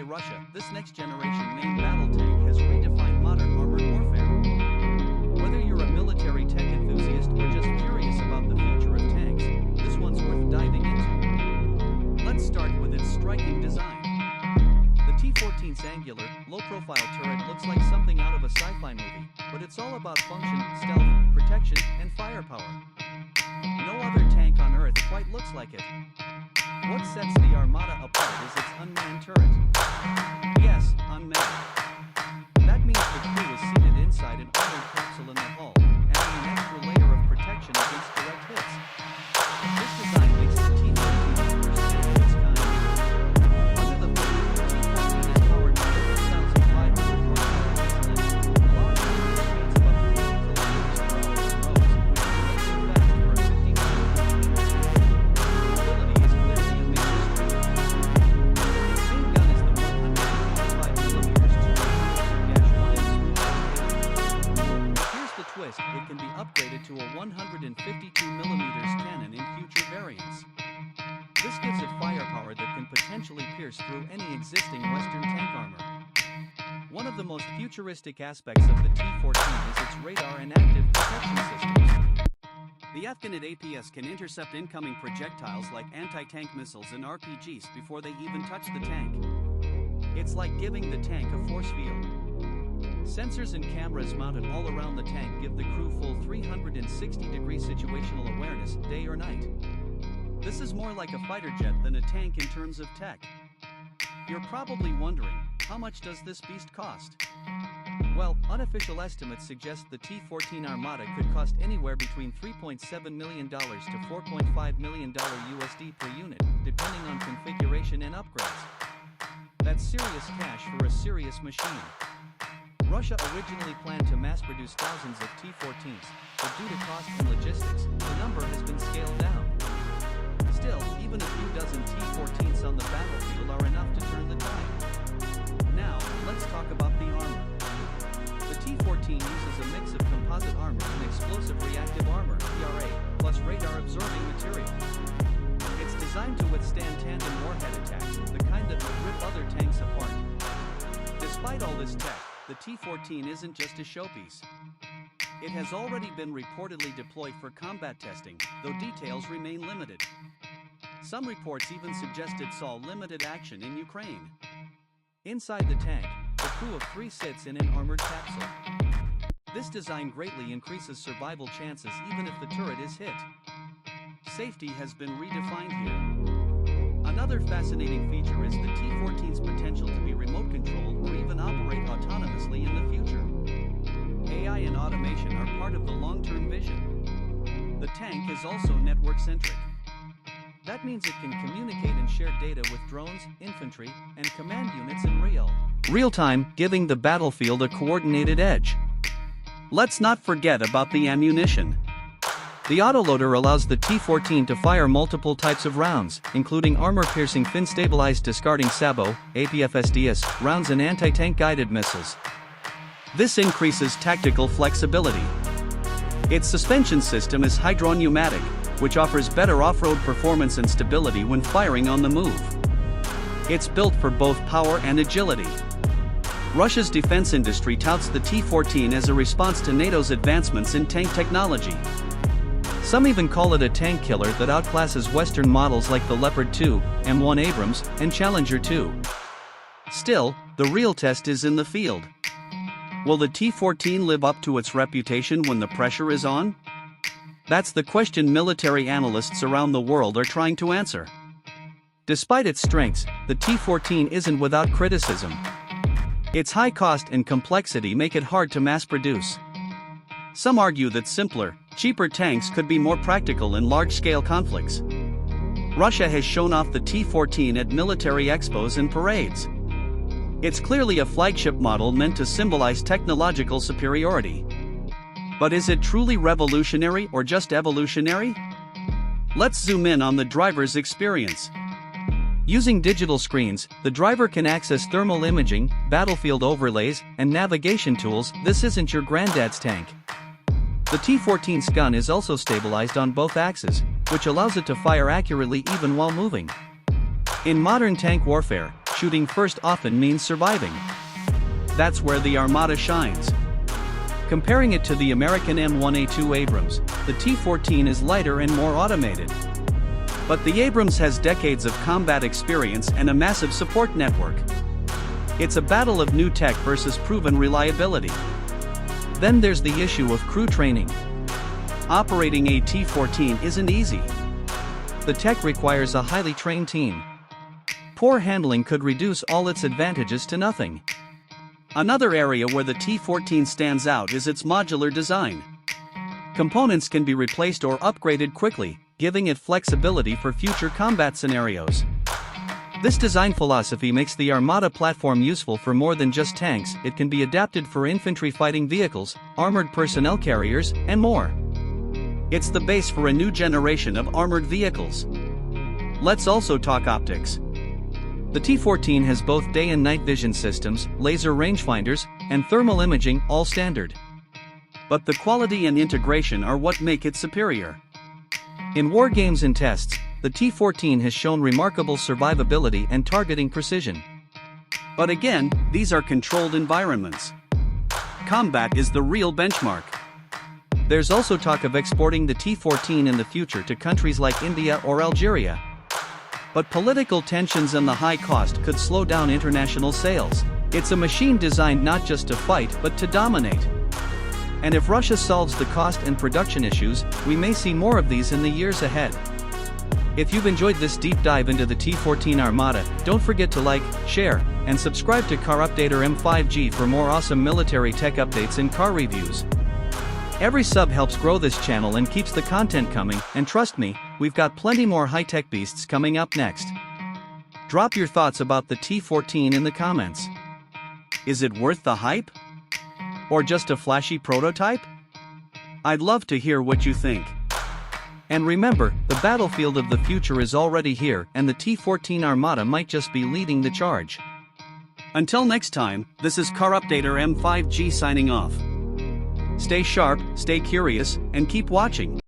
by Russia, this next-generation main battle tank has redefined modern armored warfare. Whether you're a military tech enthusiast or just curious about the future of tanks, this one's worth diving into. Let's start with its striking design. The T-14's angular, low-profile turret looks like something out of a sci-fi movie, but it's all about function, stealth, protection, and firepower. No other tank on Earth quite looks like it. What sets the Armata apart is its unmanned turret. Yes, unmanned. That means the crew is seated inside an armored capsule in the hull, adding an extra layer of protection against direct hits. This design makes the T-14 the first tank of its kind. Under the hood, the T-14 is powered by a 1,500 horsepower diesel engine, allowing it to reach speeds of up to 50 kilometers per hour on roads, which is blazing fast for a 50-mile engine. Durability is clearly a major strength. Its main gun is the 155mm 200-1 inch smooth. Here's the twist: it can be upgraded to a 152mm cannon in future variants. This gives it firepower that can potentially pierce through any existing Western tank armor. One of the most futuristic aspects of the T-14 is its radar and active protection systems. The Afghanit APS can intercept incoming projectiles like anti-tank missiles and RPGs before they even touch the tank. It's like giving the tank a force field. Sensors and cameras mounted all around the tank give the crew full 360-degree situational awareness, day or night. This is more like a fighter jet than a tank in terms of tech. You're probably wondering, how much does this beast cost? Well, unofficial estimates suggest the T-14 Armata could cost anywhere between $3.7 million to $4.5 million USD per unit, depending on configuration and upgrades. That's serious cash for a serious machine. Russia originally planned to mass-produce thousands of T-14s, but due to cost and logistics, the number has been scaled down. Still, even a few dozen T-14s on the battlefield are enough to turn the tide. Now, let's talk about the armor. The T-14 uses a mix of composite armor and explosive reactive armor, ERA, plus radar-absorbing material. It's designed to withstand tandem warhead attacks, the kind that would rip other tanks apart. Despite all this tech, the T-14 isn't just a showpiece. It has already been reportedly deployed for combat testing, though details remain limited. Some reports even suggest it saw limited action in Ukraine. Inside the tank, the crew of 3 sits in an armored capsule. This design greatly increases survival chances even if the turret is hit. Safety has been redefined here. Another fascinating feature is the T-14's potential to be remote-controlled or even operate autonomously in the future. AI and automation are part of the long-term vision. The tank is also network-centric. That means it can communicate and share data with drones, infantry, and command units in real time, giving the battlefield a coordinated edge. Let's not forget about the ammunition. The autoloader allows the T-14 to fire multiple types of rounds, including armor-piercing fin-stabilized discarding SABO, APFSDS, rounds and anti-tank guided missiles. This increases tactical flexibility. Its suspension system is hydro-pneumatic, which offers better off-road performance and stability when firing on the move. It's built for both power and agility. Russia's defense industry touts the T-14 as a response to NATO's advancements in tank technology. Some even call it a tank killer that outclasses Western models like the Leopard 2, M1 Abrams, and Challenger 2. Still, the real test is in the field. Will the T-14 live up to its reputation when the pressure is on? That's the question military analysts around the world are trying to answer. Despite its strengths, the T-14 isn't without criticism. Its high cost and complexity make it hard to mass-produce. Some argue that simpler, cheaper tanks could be more practical in large-scale conflicts. Russia has shown off the T-14 at military expos and parades. It's clearly a flagship model meant to symbolize technological superiority. But is it truly revolutionary or just evolutionary? Let's zoom in on the driver's experience. Using digital screens, the driver can access thermal imaging, battlefield overlays, and navigation tools. This isn't your granddad's tank. The T-14's gun is also stabilized on both axes, which allows it to fire accurately even while moving. In modern tank warfare, shooting first often means surviving. That's where the Armata shines. Comparing it to the American M1 Abrams, the T-14 is lighter and more automated. But the Abrams has decades of combat experience and a massive support network. It's a battle of new tech versus proven reliability. Then there's the issue of crew training. Operating a T-14 isn't easy. The tech requires a highly trained team. Poor handling could reduce all its advantages to nothing. Another area where the T-14 stands out is its modular design. Components can be replaced or upgraded quickly, giving it flexibility for future combat scenarios. This design philosophy makes the Armata platform useful for more than just tanks. It can be adapted for infantry fighting vehicles, armored personnel carriers, and more. It's the base for a new generation of armored vehicles. Let's also talk optics. The T-14 has both day and night vision systems, laser rangefinders, and thermal imaging, all standard. But the quality and integration are what make it superior. In war games and tests, the T-14 has shown remarkable survivability and targeting precision. But again, these are controlled environments. Combat is the real benchmark. There's also talk of exporting the T-14 in the future to countries like India or Algeria. But political tensions and the high cost could slow down international sales. It's a machine designed not just to fight but to dominate. And if Russia solves the cost and production issues, we may see more of these in the years ahead. If you've enjoyed this deep dive into the T-14 Armata, don't forget to like, share, and subscribe to Car Updater M5G for more awesome military tech updates and car reviews. Every sub helps grow this channel and keeps the content coming, and trust me, we've got plenty more high-tech beasts coming up next. Drop your thoughts about the T-14 in the comments. Is it worth the hype? Or just a flashy prototype? I'd love to hear what you think. And remember, the battlefield of the future is already here, and the T-14 Armata might just be leading the charge. Until next time, this is Car Updater M5G signing off. Stay sharp, stay curious, and keep watching.